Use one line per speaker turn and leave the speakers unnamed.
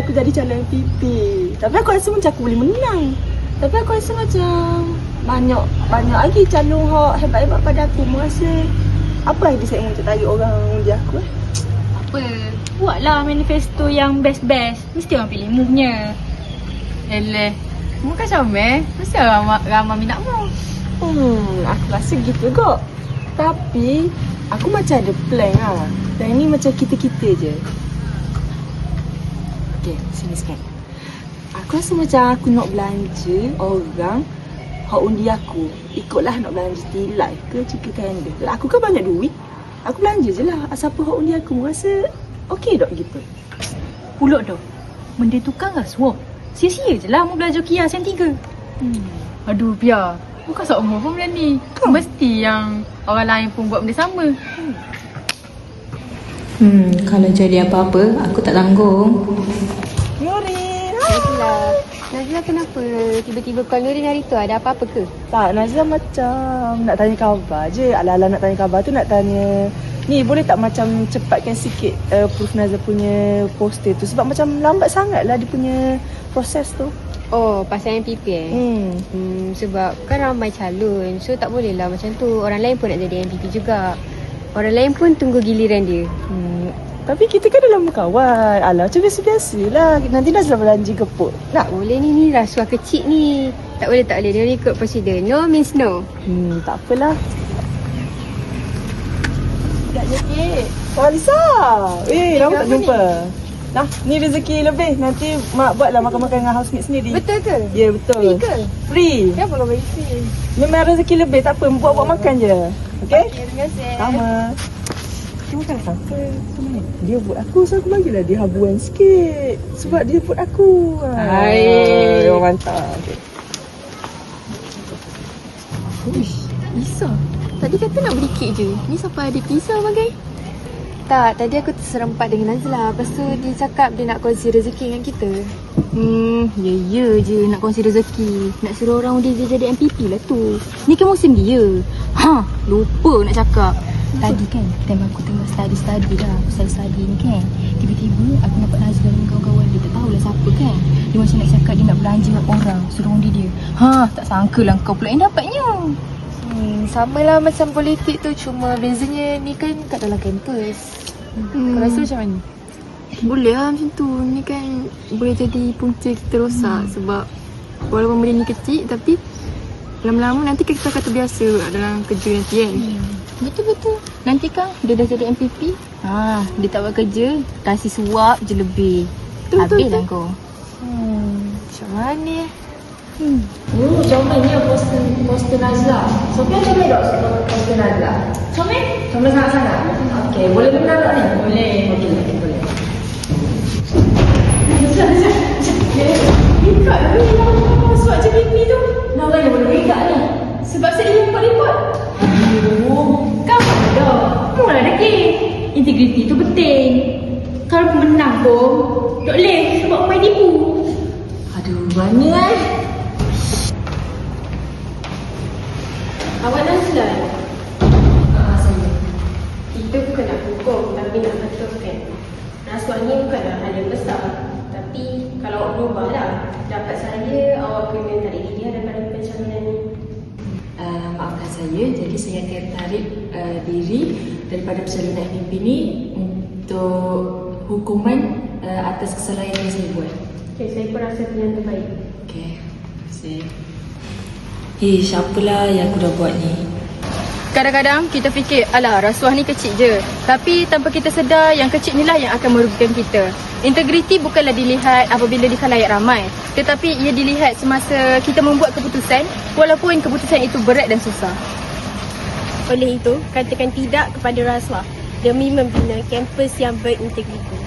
aku jadi calon MPP. Tapi aku rasa macam aku boleh menang. Tapi aku rasa macam banyak lagi calon hak hebat-hebat pada aku. Merasa apa lagi saya untuk tarik orang undi aku
Apa? Buatlah manifesto yang best-best. Mesti orang pilih mu punya.
Eleh, mu kan comel. Mesti ramai minat mu.
Aku rasa gitu kok. Tapi aku macam ada plan lah. Dan ni macam kita-kita je. Okay, sini sikit. Aku rasa macam aku nak belanja orang hak undi aku. Ikutlah nak belanja tilai ke cuka tender. Lah aku kan banyak duit. Aku belanja je lah. Asal apa hak undi aku. Rasa okey tak gitu.
Pulak dah. Benda tukang rasuah. Sia-sia je lah mu belajar kias yang 3.
Aduh, Pia. Bukan seumur pun benda ni. Mesti yang orang lain pun buat benda sama.
Kalau jadi apa-apa, aku tak tanggung.
Nurin,
Nazila kenapa tiba-tiba call Nurin hari tu? Ada apa-apa ke?
tak, Nazila macam nak tanya khabar je. Ala-ala nak tanya khabar tu nak tanya, ni boleh tak macam cepatkan sikit proof Nazila punya poster tu. Sebab macam lambat sangat lah dia punya proses tu.
Oh, pasal MPP sebab kan ramai calon. So tak boleh lah macam tu. Orang lain pun nak jadi MPP juga. Orang lain pun tunggu giliran dia.
Tapi kita kan dalam kawan. Alah, macam biasa-biasa lah. Nanti Nazila belanja keput.
Tak boleh ni rasuah kecil ni. Tak boleh. Dia ikut prosedur. No means no.
Tak apalah. Tak je, Alisa. Lama tak jumpa. Nah, ni rezeki lebih. Nanti mak buatlah makan-makan dengan housemate sendiri.
Betul ke?
Ya, betul.
Free ke?
Free.
Kenapa kau bagi free?
Memang rezeki lebih. Tak apa, buat makan je. Okay?
Terima kasih.
Sama. Dia makan apa? Dia buat aku, so aku bagilah dia habuan sikit. Sebab dia buat aku.
Hai.
Mantap. Okay.
Uish, Isa. Tadi kata nak beli kek je. Ni sampai ada pizza bagai. Tak, tadi aku terserempat dengan Nazila. Lepas tu dia cakap dia nak kongsi rezeki dengan kita.
Ya je nak kongsi rezeki. Nak suruh orang dia jadi MPP lah tu. Ni kan musim dia. Lupa nak cakap. Tadi kan time aku tengah study dah. Pasal study ni kan. Tiba-tiba aku nampak Nazila dengan kawan-kawan dia. Tak tahulah siapa kan. Dia macam nak cakap dia nak belanja orang. Suruh undi dia. Tak sangka lah kau pula yang dapatnya.
Sama lah macam politik tu. Cuma bezanya ni kan kat dalam kampus. Kau rasa macam mana?
Boleh lah macam tu. Ni kan boleh jadi punca kita rosak. Sebab walaupun benda ni kecil tapi lama-lama nanti kita akan terbiasa dalam kerja nanti kan.
Betul-betul. Nanti kan dia dah jadi MPP. Dia tak buat kerja. Kasih suap je lebih. Habis lah kau.
Macam mana?
Comel ni poster Nazila. Sofian comel tak poster Nazila? Comel? Comel sangat-sangat? Okey, boleh menang tak ni? Boleh. Okey, boleh. Nazila. Ikat ni lah. Suat je pipi tu. Nak mana boleh ikat ni? Sebab saya lipat-lipat.
Kau dah. Mula lagi. Integriti tu penting. Kalau menang pun tak boleh sebab main tipu.
Mana
Awak Nazila?
saya.
Kita bukan nak hukum tapi nak betulkan. Rasuah ni bukanlah hal yang besar. Tapi kalau awak berubah lah. Dapat saya, awak kena tarik diri daripada pencalonan ni.
Maafkan saya, jadi saya akan tarik diri daripada pencalonan MPP ni untuk hukuman atas kesalahan yang saya buat.
Okay, saya pun rasa itu yang terbaik.
Okey, terima kasih. Siapalah yang aku dah buat ni?
Kadang-kadang kita fikir, alah rasuah ni kecil je. Tapi tanpa kita sedar, yang kecil ni lah yang akan merugikan kita. Integriti bukanlah dilihat apabila di khalayak ramai. Tetapi ia dilihat semasa kita membuat keputusan, walaupun keputusan itu berat dan susah.
Oleh itu, katakan tidak kepada rasuah demi membina kampus yang berintegriti.